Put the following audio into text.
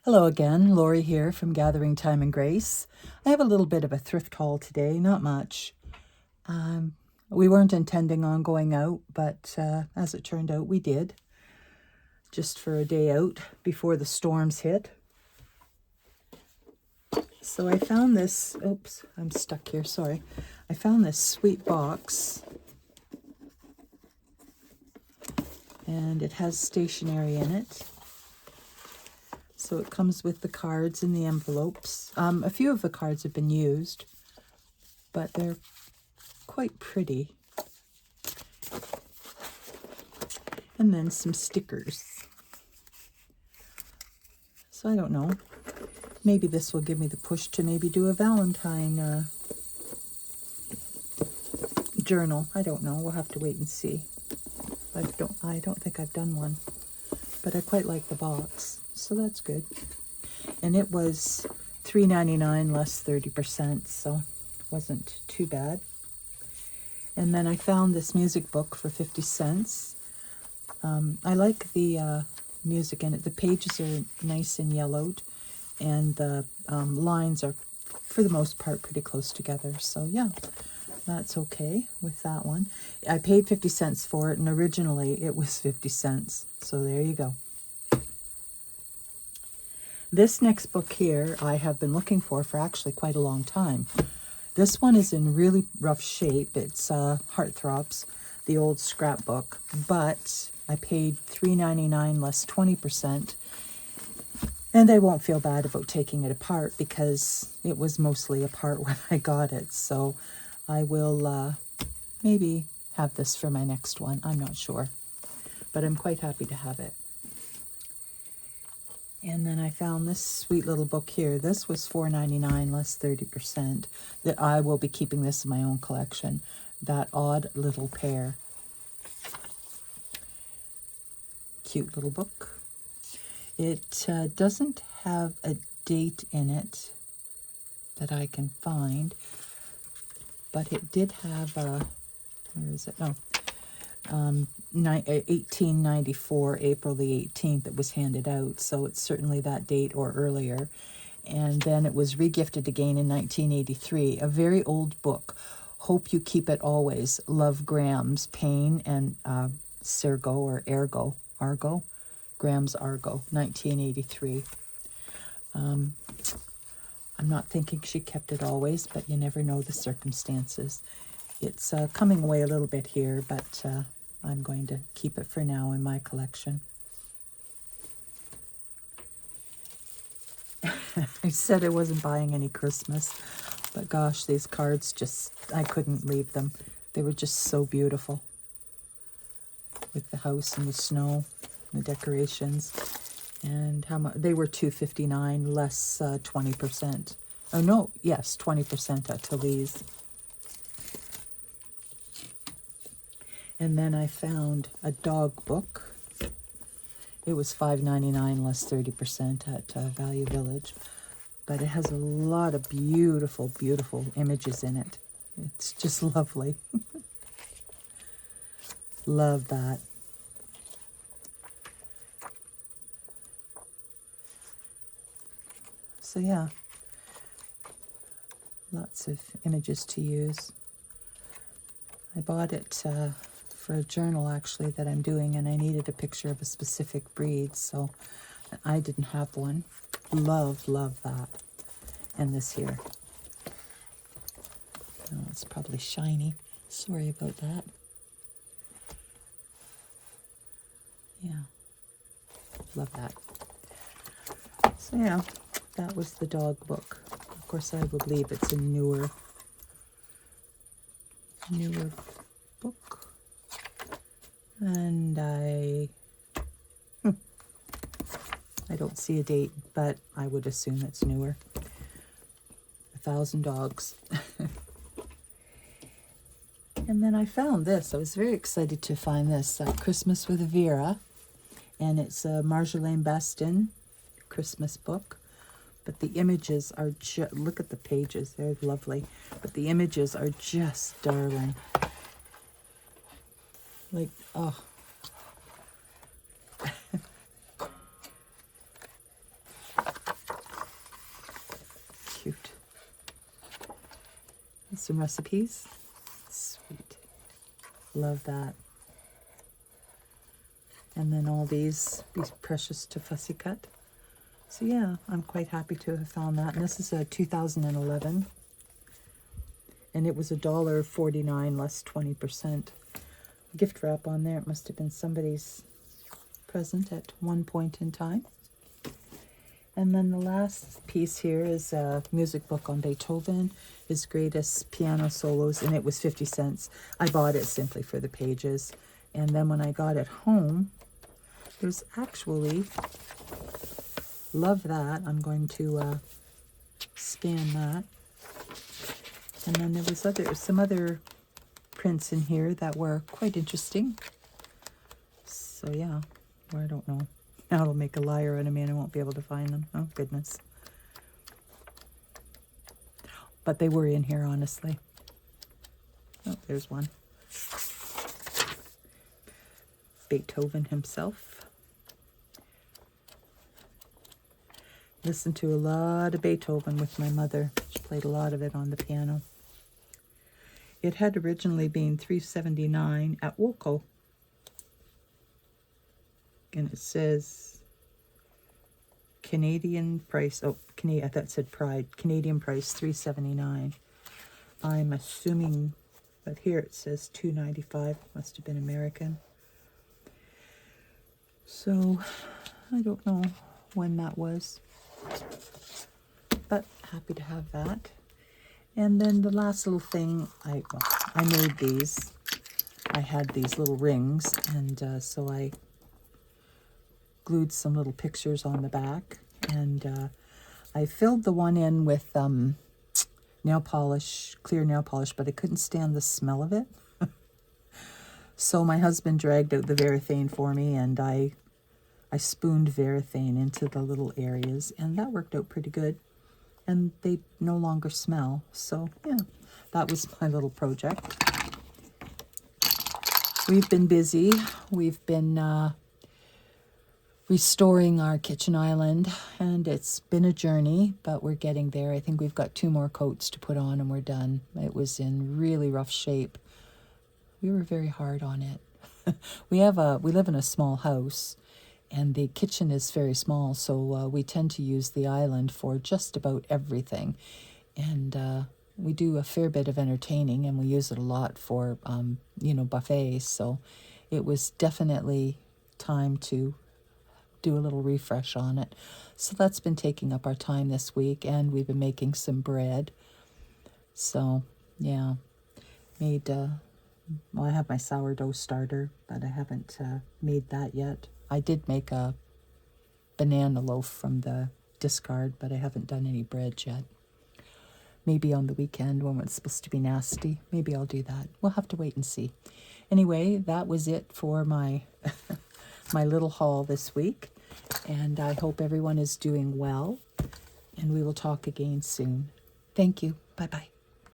Hello again, Lori here from Gathering Time and Grace. I have a little bit of a thrift haul today, not much. We weren't intending on going out, but as it turned out, we did. Just for a day out before the storms hit. So I found this, oops, I'm stuck here, sorry. I found this sweet box. And it has stationery in it. So it comes with the cards and the envelopes. A few of the cards have been used, but they're quite pretty. And then some stickers. So I don't know. Maybe this will give me the push to maybe do a Valentine journal. I don't know. We'll have to wait and see. I don't think I've done one, but I quite like the box, so that's good. And it was $3.99 less 30%, so it wasn't too bad. And then I found this music book for 50 cents. I like the music in it. The pages are nice and yellowed, and the lines are, for the most part, pretty close together. So yeah, that's okay with that one. I paid 50 cents for it, and originally it was 50 cents. So there you go. This next book here I have been looking for actually quite a long time. This one is in really rough shape. It's Heart Throbs, the old scrapbook, but I paid $3.99 less 20%, and I won't feel bad about taking it apart because it was mostly apart when I got it. So I will maybe have this for my next one. I'm not sure, but I'm quite happy to have it. And then I found this sweet little book here. This was $4.99 less 30%. That I will be keeping this in my own collection. That Odd Little Pair. Cute little book. It doesn't have a date in it that I can find, but it did have a, where is it? Oh, 1894, April the 18th, it was handed out, so it's certainly that date or earlier. And then it was regifted again in 1983, a very old book. Hope You Keep It Always. Love, Graham's Pain and Sergo or Argo, Graham's Argo, 1983. I'm not thinking she kept it always, but you never know the circumstances. It's coming away a little bit here, but I'm going to keep it for now in my collection. I said I wasn't buying any Christmas, but gosh, these cards just, I couldn't leave them. They were just so beautiful. With the house and the snow, and the decorations. And how much? They were $2.59 less 20%. Oh no, yes, 20% at Talese. And then I found a dog book. It was $5.99 less 30% at Value Village. But it has a lot of beautiful, beautiful images in it. It's just lovely. Love that. So yeah, lots of images to use. I bought it for a journal actually that I'm doing, and I needed a picture of a specific breed, so I didn't have one. Love that. And this here. Oh, it's probably shiny. Sorry about that. Yeah, love that. So yeah, that was the dog book. Of course, I would believe it's a newer book. And I don't see a date, but I would assume it's newer. 1,000 Dogs. And then I found this. I was very excited to find this, Christmas with Vera. And it's a Marjolaine Bastin Christmas book. But the images are just, look at the pages, they're lovely. But the images are just darling. Like, oh. some recipes. Sweet. Love that. And then all these precious to fussy cut. So yeah, I'm quite happy to have found that. And this is a 2011. And it was $1.49 less 20% gift wrap on there. It must have been somebody's present at one point in time. And then the last piece here is a music book on Beethoven, his greatest piano solos, and it was 50 cents. I bought it simply for the pages. And then when I got it home, there's actually, love that. I'm going to scan that. And then there was some other prints in here that were quite interesting. So yeah, well, I don't know. Now it'll make a liar out of me and I won't be able to find them. Oh, goodness. But they were in here, honestly. Oh, there's one. Beethoven himself. Listened to a lot of Beethoven with my mother. She played a lot of it on the piano. It had originally been $3.79 at Woolco. And it says Canadian price. Oh, I thought it said Pride. Canadian price $3.79. I'm assuming, but here it says $2.95. Must have been American. So I don't know when that was, but happy to have that. And then the last little thing, I made these. I had these little rings, and so I glued some little pictures on the back, and I filled the one in with nail polish, clear nail polish, but I couldn't stand the smell of it. So my husband dragged out the Varathane for me, and I spooned Varathane into the little areas, and that worked out pretty good. And they no longer smell. So yeah, that was my little project. We've been busy. We've been restoring our kitchen island, and it's been a journey, but we're getting there. I think we've got 2 more coats to put on and we're done. It was in really rough shape. We were very hard on it. We live in a small house, and the kitchen is very small, so we tend to use the island for just about everything. And we do a fair bit of entertaining, and we use it a lot for, buffets. So it was definitely time to do a little refresh on it. So that's been taking up our time this week, and we've been making some bread. So, yeah, made... I have my sourdough starter, but I haven't made that yet. I did make a banana loaf from the discard, but I haven't done any bread yet. Maybe on the weekend when it's supposed to be nasty. Maybe I'll do that. We'll have to wait and see. Anyway, that was it for my my little haul this week. And I hope everyone is doing well. And we will talk again soon. Thank you. Bye-bye.